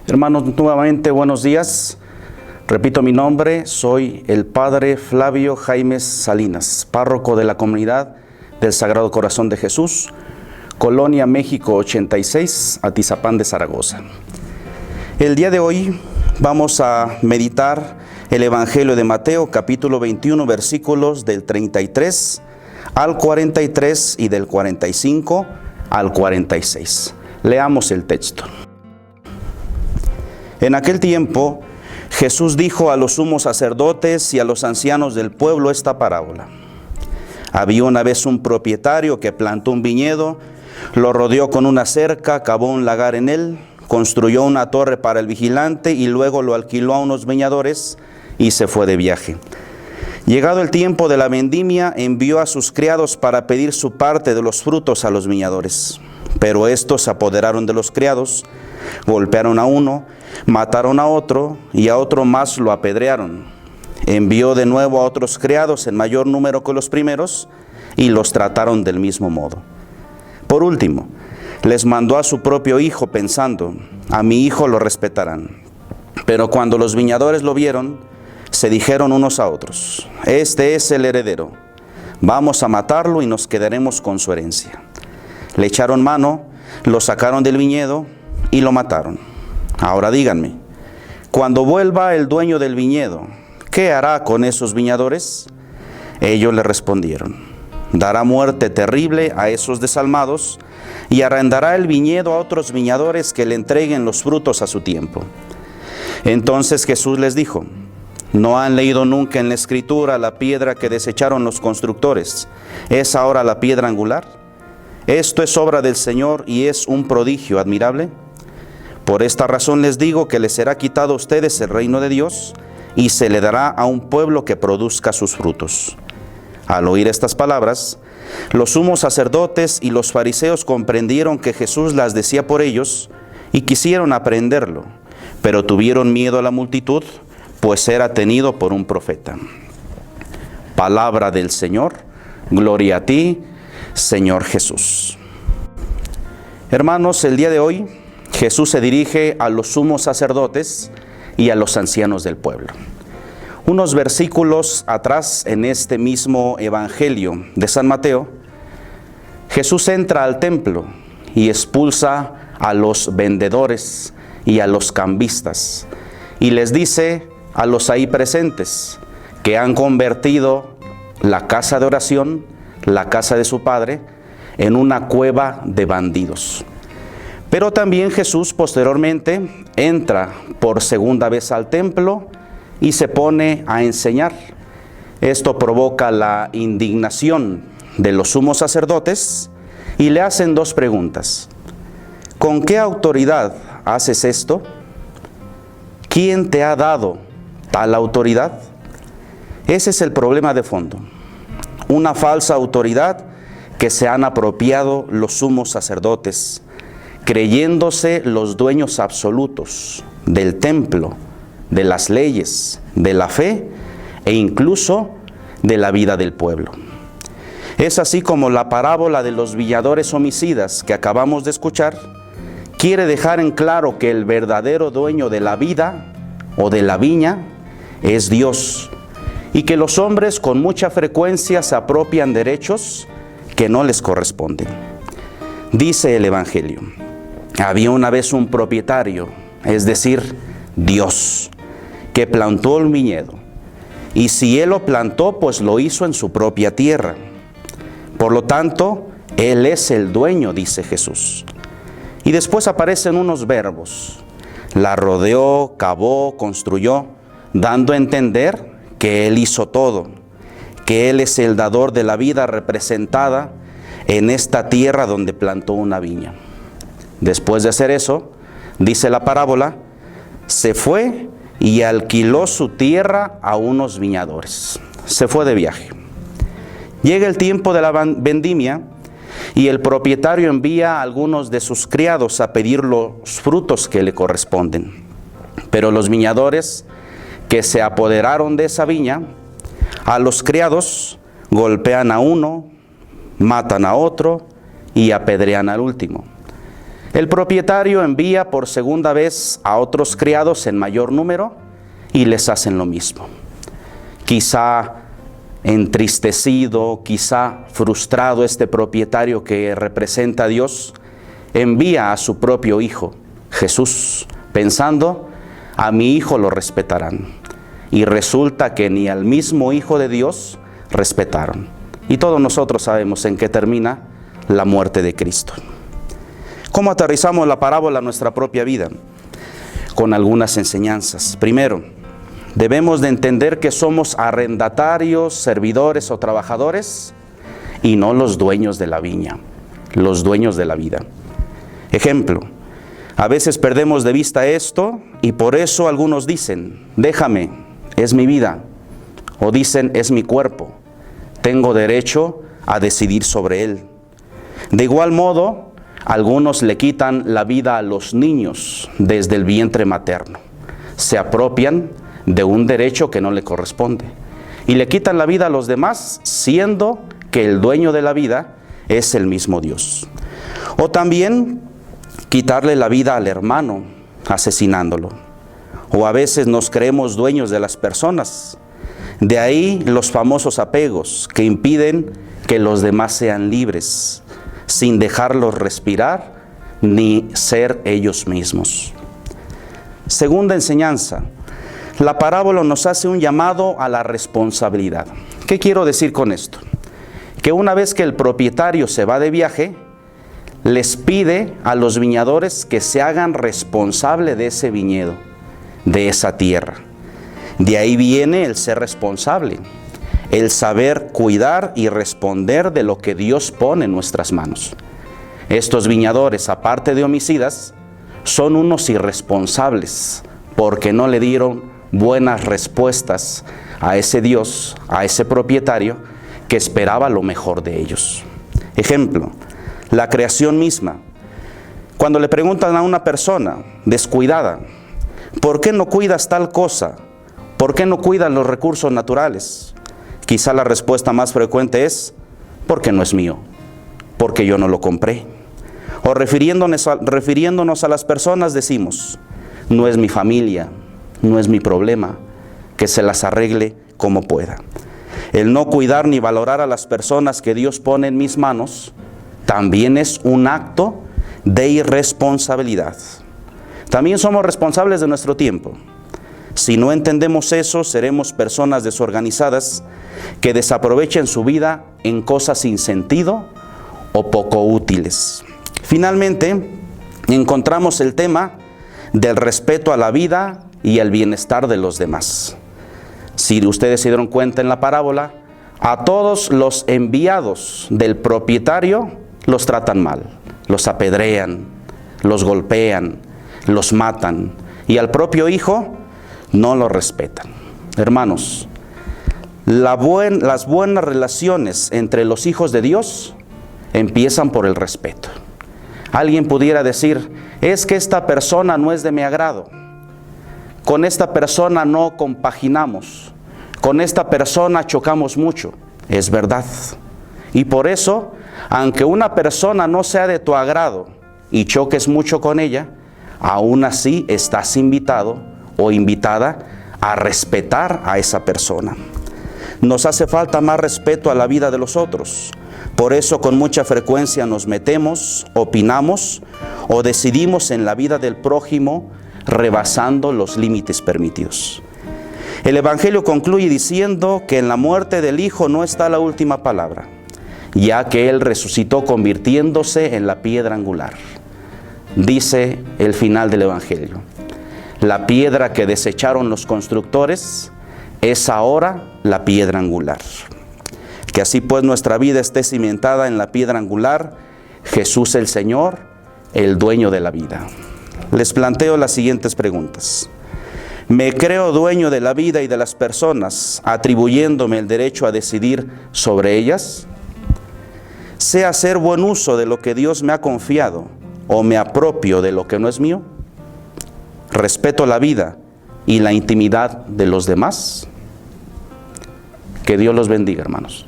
Hermanos, nuevamente buenos días. Repito mi nombre, soy el Padre Flavio Jaimes Salinas, párroco de la comunidad del Sagrado Corazón de Jesús, Colonia México 86, Atizapán de Zaragoza. El día de hoy vamos a meditar el Evangelio de Mateo, capítulo 21, versículos del 33 al 43 y del 45 al 46. Leamos el texto. En aquel tiempo, Jesús dijo a los sumos sacerdotes y a los ancianos del pueblo esta parábola. Había una vez un propietario que plantó un viñedo, lo rodeó con una cerca, cavó un lagar en él, construyó una torre para el vigilante y luego lo alquiló a unos viñadores y se fue de viaje. Llegado el tiempo de la vendimia, envió a sus criados para pedir su parte de los frutos a los viñadores. Pero estos se apoderaron de los criados, golpearon a uno, mataron a otro y a otro más lo apedrearon. Envió de nuevo a otros criados en mayor número que los primeros y los trataron del mismo modo. Por último, les mandó a su propio hijo pensando, a mi hijo lo respetarán. Pero cuando los viñadores lo vieron, se dijeron unos a otros, este es el heredero, vamos a matarlo y nos quedaremos con su herencia. Le echaron mano, lo sacaron del viñedo y lo mataron. Ahora díganme, cuando vuelva el dueño del viñedo, ¿qué hará con esos viñadores? Ellos le respondieron, dará muerte terrible a esos desalmados y arrendará el viñedo a otros viñadores que le entreguen los frutos a su tiempo. Entonces Jesús les dijo, ¿no han leído nunca en la Escritura la piedra que desecharon los constructores? ¿Es ahora la piedra angular? Esto es obra del Señor y es un prodigio admirable. Por esta razón les digo que les será quitado a ustedes el reino de Dios y se le dará a un pueblo que produzca sus frutos. Al oír estas palabras, los sumos sacerdotes y los fariseos comprendieron que Jesús las decía por ellos y quisieron aprenderlo, pero tuvieron miedo a la multitud, pues era tenido por un profeta. Palabra del Señor, gloria a ti, Señor Jesús. Hermanos, el día de hoy Jesús se dirige a los sumos sacerdotes y a los ancianos del pueblo. Unos versículos atrás, en este mismo Evangelio de San Mateo, Jesús entra al templo y expulsa a los vendedores y a los cambistas y les dice a los ahí presentes que han convertido la casa de oración, la casa de su Padre, en una cueva de bandidos. Pero también Jesús posteriormente entra por segunda vez al templo y se pone a enseñar. Esto provoca la indignación de los sumos sacerdotes y le hacen dos preguntas. ¿Con qué autoridad haces esto? ¿Quién te ha dado tal autoridad? Ese es el problema de fondo. Una falsa autoridad que se han apropiado los sumos sacerdotes, creyéndose los dueños absolutos del templo, de las leyes, de la fe e incluso de la vida del pueblo. Es así como la parábola de los viñadores homicidas que acabamos de escuchar quiere dejar en claro que el verdadero dueño de la vida o de la viña es Dios, y que los hombres con mucha frecuencia se apropian derechos que no les corresponden. Dice el Evangelio, había una vez un propietario, es decir, Dios, que plantó el viñedo, y si él lo plantó, pues lo hizo en su propia tierra. Por lo tanto, él es el dueño, dice Jesús. Y después aparecen unos verbos, la rodeó, cavó, construyó, dando a entender que Él hizo todo, que Él es el dador de la vida representada en esta tierra donde plantó una viña. Después de hacer eso, dice la parábola, se fue y alquiló su tierra a unos viñadores. Se fue de viaje. Llega el tiempo de la vendimia y el propietario envía a algunos de sus criados a pedir los frutos que le corresponden. Pero los viñadores que se apoderaron de esa viña, a los criados golpean a uno, matan a otro y apedrean al último. El propietario envía por segunda vez a otros criados en mayor número y les hacen lo mismo. Quizá entristecido, quizá frustrado, este propietario que representa a Dios, envía a su propio hijo, Jesús, pensando, a mi hijo lo respetarán. Y resulta que ni al mismo Hijo de Dios respetaron. Y todos nosotros sabemos en qué termina la muerte de Cristo. ¿Cómo aterrizamos la parábola a nuestra propia vida? Con algunas enseñanzas. Primero, debemos de entender que somos arrendatarios, servidores o trabajadores y no los dueños de la viña, los dueños de la vida. Ejemplo, a veces perdemos de vista esto y por eso algunos dicen, déjame, es mi vida. O dicen, es mi cuerpo, tengo derecho a decidir sobre él. De igual modo, algunos le quitan la vida a los niños desde el vientre materno. Se apropian de un derecho que no le corresponde. Y le quitan la vida a los demás, siendo que el dueño de la vida es el mismo Dios. O también quitarle la vida al hermano, asesinándolo. O a veces nos creemos dueños de las personas. De ahí los famosos apegos que impiden que los demás sean libres, sin dejarlos respirar ni ser ellos mismos. Segunda enseñanza, la parábola nos hace un llamado a la responsabilidad. ¿Qué quiero decir con esto? Que una vez que el propietario se va de viaje, les pide a los viñadores que se hagan responsable de ese viñedo, de esa tierra. De ahí viene el ser responsable, el saber cuidar y responder de lo que Dios pone en nuestras manos. Estos viñadores, aparte de homicidas, son unos irresponsables porque no le dieron buenas respuestas a ese Dios, a ese propietario que esperaba lo mejor de ellos. Ejemplo, la creación misma. Cuando le preguntan a una persona descuidada, ¿por qué no cuidas tal cosa? ¿Por qué no cuidas los recursos naturales? Quizá la respuesta más frecuente es, porque no es mío, porque yo no lo compré. O refiriéndonos a las personas decimos, no es mi familia, no es mi problema, que se las arregle como pueda. El no cuidar ni valorar a las personas que Dios pone en mis manos también es un acto de irresponsabilidad. También somos responsables de nuestro tiempo. Si no entendemos eso, seremos personas desorganizadas que desaprovechen su vida en cosas sin sentido o poco útiles. Finalmente, encontramos el tema del respeto a la vida y al bienestar de los demás. Si ustedes se dieron cuenta en la parábola, a todos los enviados del propietario los tratan mal, los apedrean, los golpean, los matan, y al propio hijo no lo respetan. Hermanos, las buenas relaciones entre los hijos de Dios empiezan por el respeto. Alguien pudiera decir, es que esta persona no es de mi agrado, con esta persona no compaginamos, con esta persona chocamos mucho. Es verdad. Y por eso, aunque una persona no sea de tu agrado y choques mucho con ella, aún así estás invitado o invitada a respetar a esa persona. Nos hace falta más respeto a la vida de los otros. Por eso con mucha frecuencia nos metemos, opinamos o decidimos en la vida del prójimo rebasando los límites permitidos. El Evangelio concluye diciendo que en la muerte del Hijo no está la última palabra, ya que Él resucitó convirtiéndose en la piedra angular. Dice el final del Evangelio, la piedra que desecharon los constructores es ahora la piedra angular. Que así pues nuestra vida esté cimentada en la piedra angular, Jesús el Señor, el dueño de la vida. Les planteo las siguientes preguntas. ¿Me creo dueño de la vida y de las personas, atribuyéndome el derecho a decidir sobre ellas? ¿Sé hacer buen uso de lo que Dios me ha confiado o me apropio de lo que no es mío? ¿Respeto la vida y la intimidad de los demás? Que Dios los bendiga, hermanos.